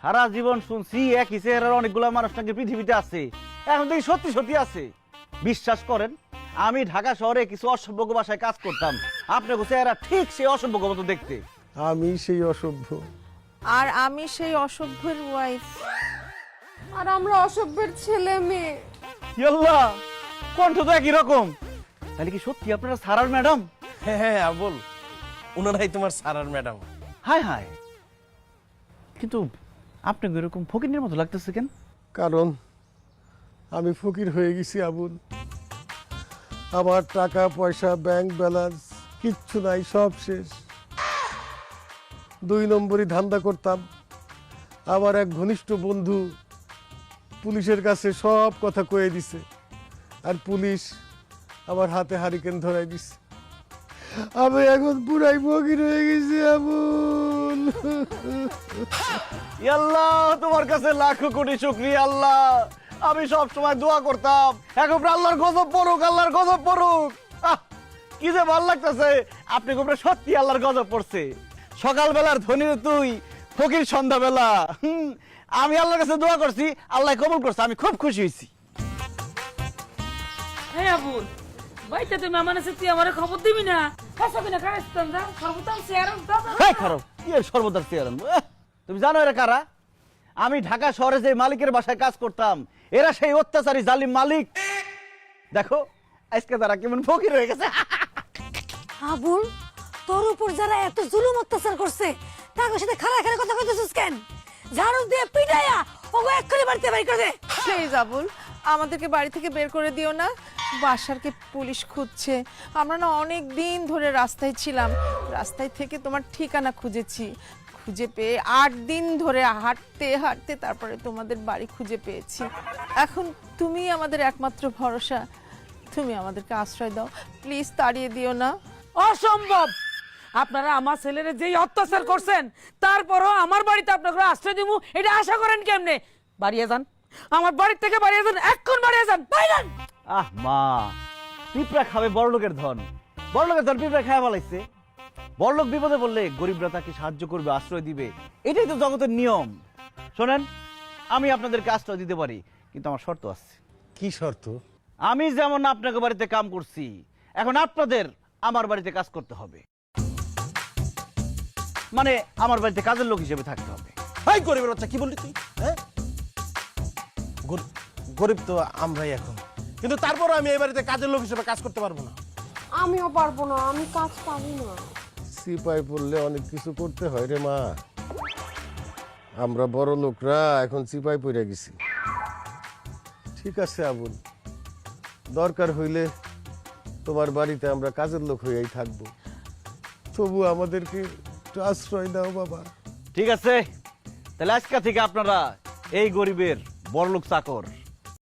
সারা জীবন শুনছি একই চেহারার অনেকগুলো মানুষ নাকি পৃথিবীতে আছে, এখন দেখি সত্যি সত্যি আছে। বিশ্বাস করেন, আমি ঢাকা শহরে কিছু অসভ্য বাসায় কাজ করতাম, আপনার চেহারা ঠিক সেই অসভ্য মতো দেখতে। আমি সেই অসভ্য। আর আমি সেই অসভ্যের ওয়াইফ। আর আমরা অসভ্যের ছেলে মেয়ে। ইয়াল্লাহ, কণ্ঠ তো একই রকম। তাহলে কি সত্যি আপনারা সারার ম্যাডাম? হ্যাঁ হ্যাঁ আবুল, ওনারাই তোমার সারার ম্যাডাম। হায় হায়, কিন্তু আপনাকে এরকম ফকিরের মতো লাগতেছে কেন? কারণ আমি ফকির হয়ে গেছি আবুল। আমার টাকা পয়সা, ব্যাংক ব্যালেন্স কিচ্ছু নাই, সব শেষ। 2 নম্বরই ধান্দা করতাম। আমার এক ঘনিষ্ঠ বন্ধু পুলিশের কাছে সব কথা কয়ে দিছে, আর পুলিশ আমার হাতে হারিকেন ধরাই দিছে। আমি এখন পুরাই ফকির হয়ে গেছি আবুল। ইয়াল্লাহ, তোমার কাছে লাখো কোটি শুকরিয়া আল্লাহ। আমি সব সময় দোয়া করতাম এখন আল্লাহর গজব পড়ুক, আল্লাহর গজব পড়ুক। কি যে ভালো লাগতেছে, আপনি গোপরে সত্যি আল্লাহর গজব পড়ছে। সকালবেলার ধনী তুই, ফকির সন্ধ্যাবেলা। আমি আল্লাহর কাছে দোয়া করছি, আল্লাহ কবুল করছে, আমি খুব খুশি হয়েছি। হ্যাঁ আবুল, ভাইটা তুই মেহমান আছে, তুই আমার খবর দিবি না? হ্যাঁ সবিনা খাইস্তান যা সর্বতাম চেয়ারম দাদা। হ্যাঁ খারাপ, কি এর সর্বদার চেয়ারন? তুমি জানো এরা কারা? আমি ঢাকা শহরে যে মালিকের বাসায় কাজ করতাম, এরা সেই অত্যাচারী জালিম মালিক। দেখো আজকে তারা কেমন ফকির হয়ে গেছে। আবুল, তোর উপর যারা এত জুলুম অত্যাচার করছে তাদের সাথে খাড়া খাড়া কথা কইতেছিস কেন? ঝাড়ু দিয়ে পিটাইয়া ওগো এক্ষুনি বাড়িতে বের করে দে। প্লিজ আবুল, আমাদেরকে বাড়ি থেকে বের করে দিও না। বাসারকে পুলিশ খুঁজছে। আমরা না অনেক দিন ধরে রাস্তায় ছিলাম, রাস্তায় থেকে তোমার ঠিকানা খুঁজেছি, খুঁজে পেয়ে 8 দিন ধরে হাঁটতে হাঁটতে তারপরে তোমাদের বাড়ি খুঁজে পেয়েছি। এখন তুমি আমাদের একমাত্র ভরসা, তুমি আমাদেরকে আশ্রয় দাও, প্লিজ তাড়িয়ে দিও না। অসম্ভব! আপনারা আমার ছেলেরে যেই অত্যাচার করছেন, তারপরও আমার বাড়িতে আপনাকে আশ্রয় দিব এটা আশা করেন কেমনে? বাড়িয়ে যান, আমার বাড়ির থেকে বাড়িয়ে যান, এক্ষুন বাড়িয়ে যান, বাইরান। আহ মা, পিঁপড়া খাবে বড়লোকের ধন, বড়লোকের ধন পিঁপড়া খাওয়া বলাইছে। বড়লোক বিপদে বললে গরিবরা তাকে সাহায্য করবে, আশ্রয় দিবে, এটাই তো জগতের নিয়ম। শোনেন, আমি আপনাদেরকে আশ্রয় দিতে পারি, কিন্তু আমার শর্ত আছে। কি শর্ত? আমি যেমন আপনাকে বাড়িতে কাম করছি, এখন আপনাদের আমার বাড়িতে কাজ করতে হবে, মানে আমার বাড়িতে কাজের লোক হিসেবে থাকতে হবে। এই গরিবের বাচ্চা, কি বললি তুই? হ্যাঁ, গরিব তো আমরাই এখন, কিন্তু তারপর আমি এই বাড়িতে কাজের লোক হিসেবে কাজ করতে পারবো না। আমিও পারবো না, আমি কাজ পারি না। সিপাই পড়লে অনেক কিছু করতে হয় রে মা। আমরা বড় লোকরা এখন সিপাই পড়ে গেছি। ঠিক আছে আবুল, দরকার হইলে তোমার বাড়িতে আমরা কাজের লোক হয়েই থাকবো, তবু আমাদেরকে একটু আশ্রয় দাও বাবা। ঠিক আছে, তাহলে আজকে থেকে আপনারা এই গরিবের বড়লোক চাকর।